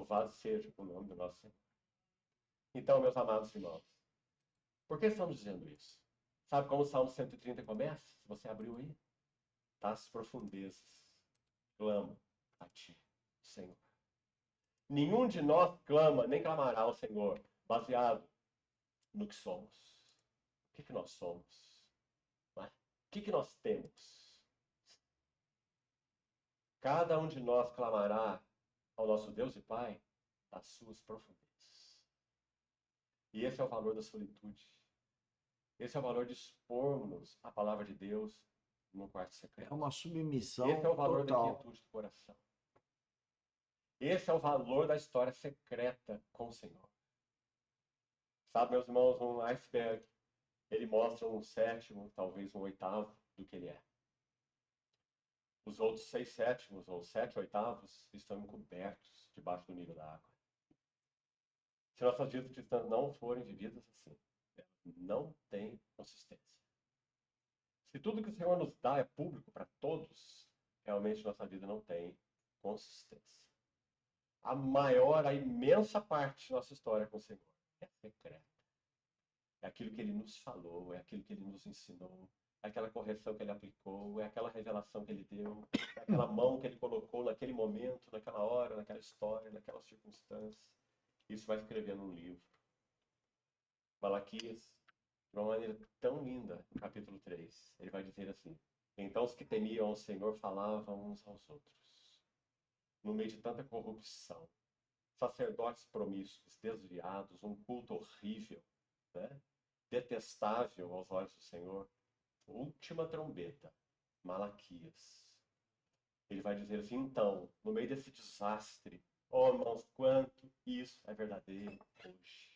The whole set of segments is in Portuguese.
Louvado seja o nome do nosso Senhor. Então, meus amados irmãos, por que estamos dizendo isso? Sabe como o Salmo 130 começa? Se você abriu aí. Das profundezas, clamo a ti, Senhor. Nenhum de nós clama, nem clamará ao Senhor, baseado no que somos. O que nós somos? Não é? O que nós temos? Cada um de nós clamará ao nosso Deus e Pai das suas profundezas. E esse é o valor da solitude. Esse é o valor de expormos a palavra de Deus no quarto secreto. É uma submissão Esse é o valor total. da quietude do coração. Esse é o valor da história secreta com o Senhor. Sabe, meus irmãos, um iceberg, ele mostra um sétimo, talvez um oitavo do que ele é. Os outros 6/7, ou 7/8, estão encobertos debaixo do nível da água. Se nossas vidas cristãs não forem vividas assim, não tem consistência. Se tudo que o Senhor nos dá é público para todos, realmente nossa vida não tem consistência. A imensa parte de nossa história com o Senhor é secreta. É aquilo que Ele nos falou, é aquilo que Ele nos ensinou, é aquela correção que Ele aplicou, é aquela revelação que Ele deu, é aquela mão que Ele colocou naquele momento, naquela hora, naquela história, naquela circunstância. Isso vai escrever num livro. Malaquias, de uma maneira tão linda, no capítulo 3, ele vai dizer assim: então os que temiam o Senhor falavam uns aos outros, no meio de tanta corrupção, sacerdotes promíscuos, desviados, um culto horrível, né? Detestável aos olhos do Senhor. Última trombeta, Malaquias. Ele vai dizer assim: então, no meio desse desastre, oh irmãos, quanto isso é verdadeiro hoje.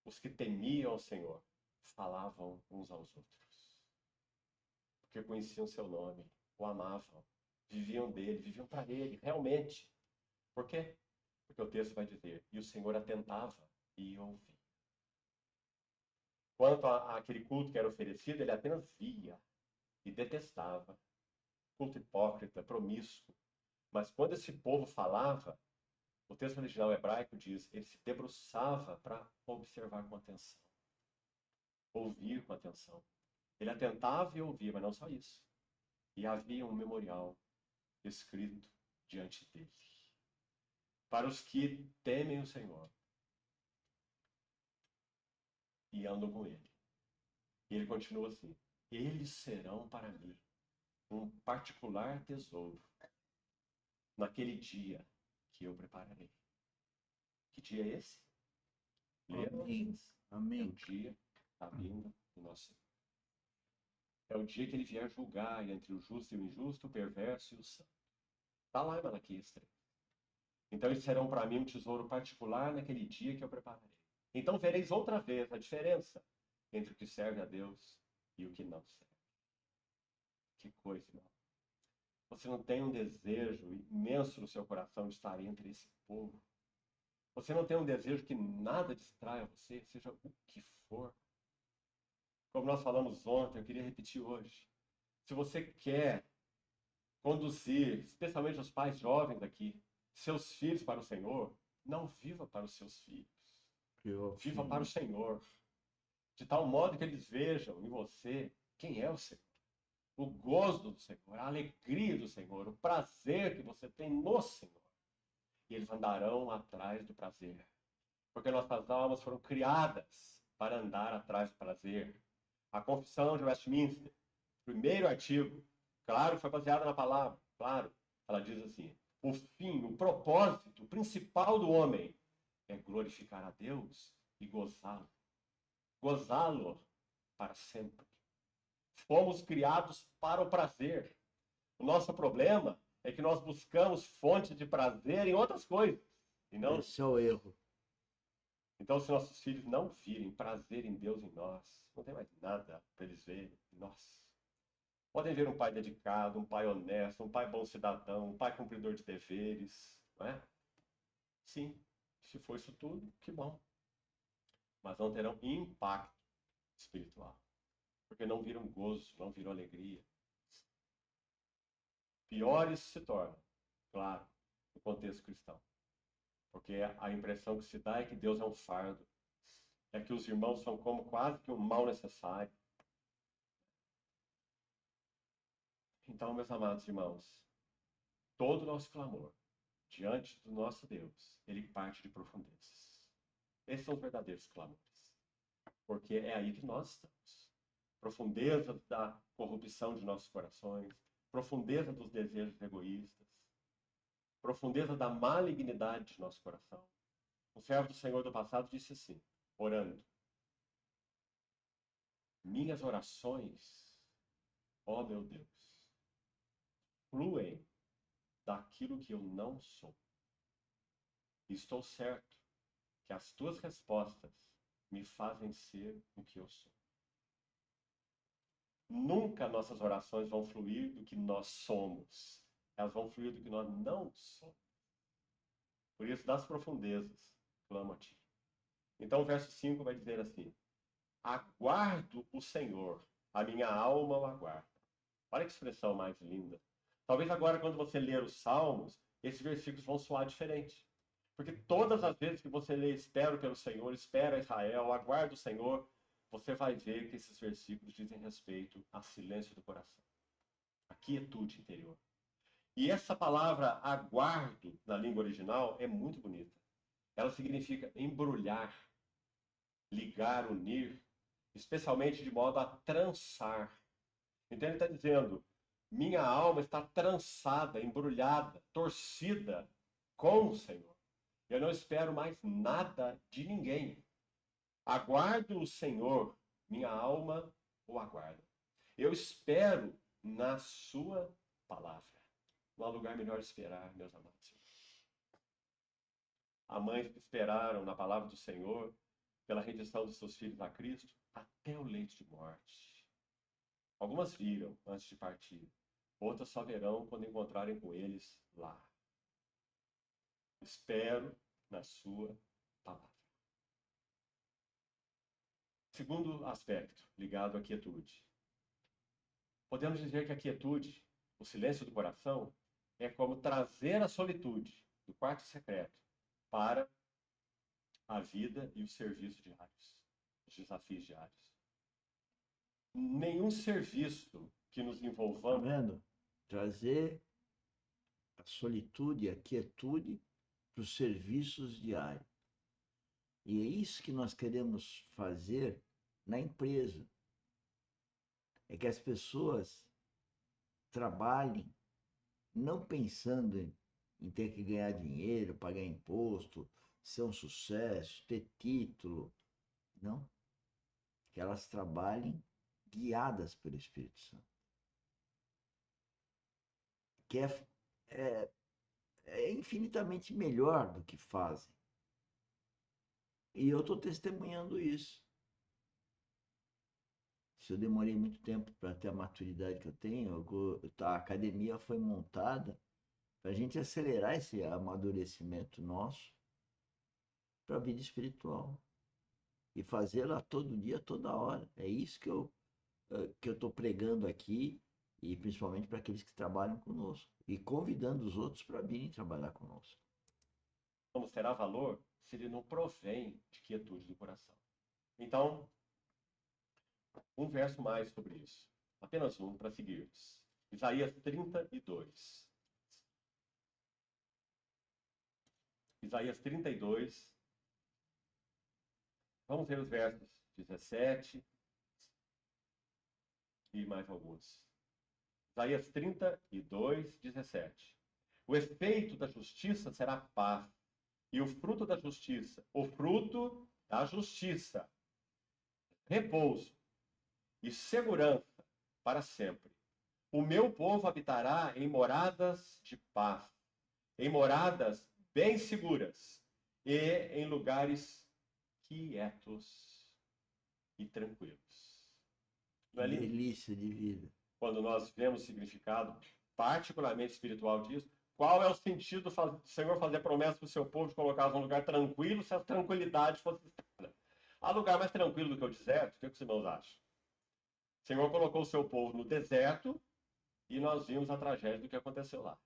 Os que temiam o Senhor falavam uns aos outros, porque conheciam seu nome, o amavam, viviam dele, viviam para ele, realmente. Por quê? Porque o texto vai dizer: e o Senhor atentava e ouvia. Quanto àquele culto que era oferecido, ele apenas via e detestava. Culto hipócrita, promíscuo. Mas quando esse povo falava, o texto original hebraico diz: ele se debruçava para observar com atenção, ouvir com atenção. Ele atentava e ouvia, mas não só isso. E havia um memorial escrito diante dele. Para os que temem o Senhor e andam com ele. E ele continua assim: eles serão para mim um particular tesouro naquele dia que eu prepararei. Que dia é esse? Amém. É Amém. o dia da vinda do nosso Senhor. É o dia que ele vier julgar entre o justo e o injusto, o perverso e o santo. Está lá em Malaquias 3. Então eles serão para mim um tesouro particular naquele dia que eu prepararei. Então vereis outra vez a diferença entre o que serve a Deus e o que não serve. Que coisa, irmão. Você não tem um desejo imenso no seu coração de estar entre esse povo? Você não tem um desejo que nada distraia você, seja o que for? Como nós falamos ontem, eu queria repetir hoje. Se você quer conduzir, especialmente os pais jovens aqui, seus filhos para o Senhor, não viva para os seus filhos. Viva para o Senhor. De tal modo que eles vejam em você quem é o Senhor. O gozo do Senhor, a alegria do Senhor, o prazer que você tem no Senhor. E eles andarão atrás do prazer. Porque nossas almas foram criadas para andar atrás do prazer. A Confissão de Westminster, primeiro artigo, claro, foi baseada na palavra, claro. Ela diz assim: o fim, o propósito principal do homem é glorificar a Deus e gozá-lo. Gozá-lo para sempre. Fomos criados para o prazer. O nosso problema é que nós buscamos fontes de prazer em outras coisas. E não... Esse é o erro. Então, se nossos filhos não virem prazer em Deus em nós, não tem mais nada para eles verem em nós. Podem ver um pai dedicado, um pai honesto, um pai bom cidadão, um pai cumpridor de deveres, não é? Sim, se for isso tudo, que bom. Mas não terão impacto espiritual. Porque não viram gozo, não viram alegria. Piores se tornam, claro, no contexto cristão. Porque a impressão que se dá é que Deus é um fardo, é que os irmãos são como quase que um mal necessário. Então, meus amados irmãos, todo o nosso clamor diante do nosso Deus, ele parte de profundezas. Esses são os verdadeiros clamores. Porque é aí que nós estamos. Profundeza da corrupção de nossos corações, profundeza dos desejos egoístas, profundeza da malignidade de nosso coração. O servo do Senhor do passado disse assim, orando: minhas orações, ó meu Deus, fluem daquilo que eu não sou. E estou certo que as tuas respostas me fazem ser o que eu sou. Nunca nossas orações vão fluir do que nós somos. Elas vão fluir do que nós não somos. Por isso, das profundezas, clamo a ti. Então, o verso 5 vai dizer assim: aguardo o Senhor, a minha alma o aguarda. Olha que expressão mais linda. Talvez agora, quando você ler os Salmos, esses versículos vão soar diferente. Porque todas as vezes que você lê espero pelo Senhor, espera Israel, aguarda o Senhor, você vai ver que esses versículos dizem respeito a silêncio do coração, a quietude interior. E essa palavra aguardo, na língua original, é muito bonita. Ela significa embrulhar, ligar, unir, especialmente de modo a trançar. Então ele está dizendo, minha alma está trançada, embrulhada, torcida com o Senhor. Eu não espero mais nada de ninguém. Aguardo o Senhor, minha alma o aguarda. Eu espero na sua palavra. Não há lugar melhor esperar, meus amados. Há mães que esperaram na palavra do Senhor pela rendição dos seus filhos a Cristo até o leito de morte. Algumas viram antes de partir. Outras só verão quando encontrarem com eles lá. Espero na sua palavra. Segundo aspecto, ligado à quietude. Podemos dizer que a quietude, o silêncio do coração, é como trazer a solitude do quarto secreto para a vida e o serviço diários, os desafios diários. Nenhum serviço que nos Tá envolvamos... vendo? Trazer a solitude e a quietude para os serviços diários. E é isso que nós queremos fazer na empresa. É que as pessoas trabalhem não pensando em ter que ganhar dinheiro, pagar imposto, ser um sucesso, ter título. Não. Que elas trabalhem guiadas pelo Espírito Santo. Que é infinitamente melhor do que fazem. E eu estou testemunhando isso. Se eu demorei muito tempo para ter a maturidade que eu tenho, a academia foi montada para a gente acelerar esse amadurecimento nosso para a vida espiritual. E fazê-la todo dia, toda hora. É isso que eu estou pregando aqui, e principalmente para aqueles que trabalham conosco. E convidando os outros para virem trabalhar conosco. Vamos terá valor se ele não provém de quietude do coração. Então, um verso mais sobre isso. Apenas um para seguirmos. Isaías 32. Isaías 32. Vamos ver os versos 17 e mais alguns. Isaías 32, 17. O efeito da justiça será paz, e o fruto da justiça, repouso e segurança para sempre. O meu povo habitará em moradas de paz, em moradas bem seguras e em lugares quietos e tranquilos. Não é lindo? Delícia de vida. Quando nós vemos o significado particularmente espiritual disso, qual é o sentido do Senhor fazer promessa para o seu povo de colocá-los num lugar tranquilo se a tranquilidade fosse externa? Há lugar mais tranquilo do que o deserto? O que os irmãos acham? O Senhor colocou o seu povo no deserto e nós vimos a tragédia do que aconteceu lá.